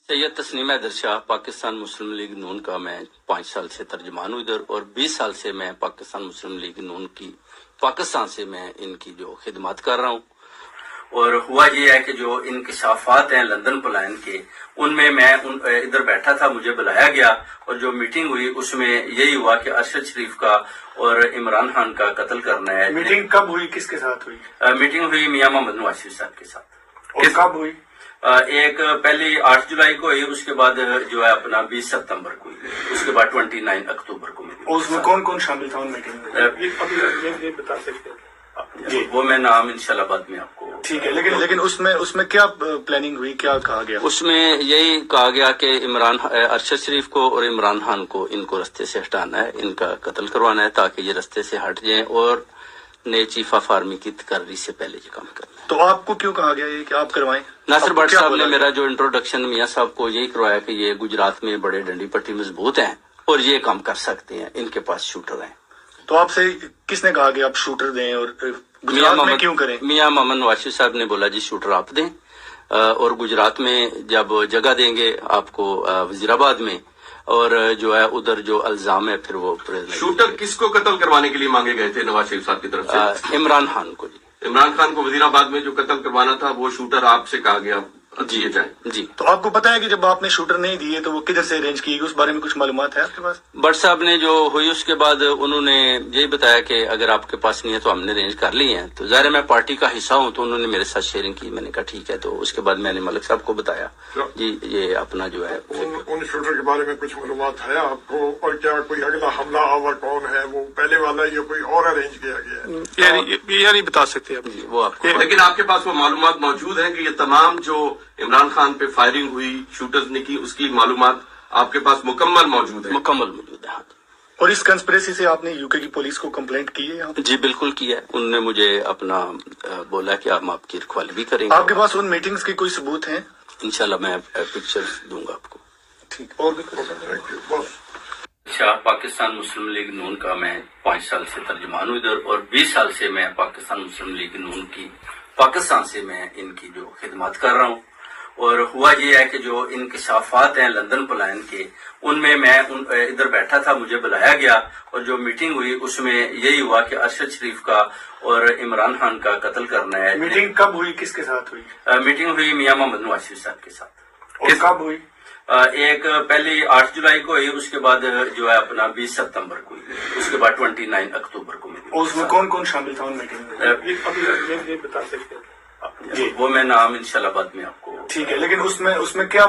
सैयद तस्नीम हैदर शाह पाकिस्तान मुस्लिम league नून का मैं 5 साल से तर्जमान हूँ इधर, और 20 साल से मैं पाकिस्तान मुस्लिम लीग नून की पाकिस्तान से मैं इनकी जो खिदमत कर रहा हूँ। और हुआ ये है कि जो इंकशाफात हैं लंदन पलायन के, उनमें मैं इधर बैठा था, मुझे बुलाया गया और जो मीटिंग हुई उसमें यही हुआ कि अरशद शरीफ का और इमरान खान का कत्ल करना है। मीटिंग कब हुई, किसके साथ हुई? मीटिंग हुई मियां मोहम्मद नवाज साहब के साथ। और कब हुई? एक पहली 8 जुलाई को हुई, उसके बाद जो है अपना 20 सितंबर को हुई, उसके बाद 29 अक्टूबर को मिली। और उसमें कौन कौन शामिल था उन मीटिंग में? ये बता सकते हैं जी? वो मैं नाम इंशाल्लाह बाद में आपको। ठीक है, लेकिन उसमें क्या प्लानिंग हुई, क्या कहा गया? उसमें यही कहा गया कि अरशद शरीफ को और इमरान खान को इनको रास्ते से हटाना है, इनका कत्ल करवाना है ताकि ये रास्ते से हट जाएं और नए चीफ ऑफ आर्मी की तकर्री से पहले ये काम करना है। तो आपको क्यों कहा गया ये कि आप करवाएं? नासिर भट्ट साहब ने मेरा जो इंट्रोडक्शन मियां साहब को यही करवाया कि ये गुजरात में बड़े डंडी पट्टी मजबूत हैं और ये काम कर सकते हैं, इनके पास शूटर हैं। तो आपसे किसने कहा कि आप शूटर दें और गुजरात में क्यों करें? मियां मोहम्मद नवाज साहब ने बोला जी शूटर आप दें, और गुजरात में जब जगह देंगे आपको वजीराबाद में, और जो है उधर जो इल्जाम है फिर वो शूटर किसको कत्ल करवाने के लिए मांगे गए थे नवाज शरीफ साहब की तरफ से? इमरान खान को जी। इमरान खान को वजीराबाद में जो कत्ल करवाना था वो शूटर आपसे कहा गया दिए जाए जी। तो आपको पता है कि जब आपने शूटर नहीं दिए तो वो किधर से अरेंज की, उस बारे में कुछ मालूमात है आपके पास? भट्ट साहब ने जो हुई उसके बाद उन्होंने यही बताया कि अगर आपके पास नहीं है तो हमने अरेंज कर ली है। तो ज़ाहिर मैं पार्टी का हिस्सा हूँ तो उन्होंने मेरे साथ शेयरिंग की, मैंने कहा ठीक है। तो उसके बाद मैंने मलिक साहब को बताया जी ये अपना जो है उन शूटर के बारे में कुछ मालूमात है आपको? और क्या कोई अगला हमला आवर कौन है, वो पहले वाला या कोई और अरेंज किया गया है? ये नहीं बता सकते आप वो आपको। लेकिन आपके पास वो मालूमात मौजूद है कि ये तमाम जो इमरान खान पे फायरिंग हुई शूटर्स ने की, उसकी मालूमात आपके पास मुकम्मल मौजूद है? मुकम्मल मौजूद है। और इस कंस्पिरेसी से आपने यूके की पुलिस को कंप्लेंट की है यहाँ? जी बिल्कुल किया है। उन्होंने मुझे अपना बोला कि हम आपकी रखवाली भी करेंगे। आपके पास उन मीटिंग्स के कोई सबूत हैं? इंशाल्लाह मैं पिक्चर्स दूंगा आपको। ठीक, और भी शाह पाकिस्तान मुस्लिम लीग नून का मैं 5 साल से तर्जमान हूँ इधर, और 20 साल से मैं पाकिस्तान मुस्लिम लीग नून की पाकिस्तान से मैं इनकी जो खिदमत कर रहा हूँ। और हुआ ये है कि जो इंकशाफात हैं लंदन पलायन के, उनमें मैं इधर बैठा था, मुझे बुलाया गया और जो मीटिंग हुई उसमें यही हुआ कि अरशद शरीफ का और इमरान खान का कत्ल करना है। मीटिंग कब हुई, किसके साथ हुई? मीटिंग हुई मियां मोहम्मद नवाज साहब के साथ। और कब हुई? एक पहली 8 जुलाई को हुई, उसके बाद जो है अपना 20 सितंबर को हुई, उसके बाद 29 अक्टूबर को मिली। और उसमें कौन कौन शामिल था उन मीटिंग में? ये बता सकते हैं जी? वो मैं नाम इंशाल्लाह बाद में आपको। ठीक है, लेकिन उसमें क्या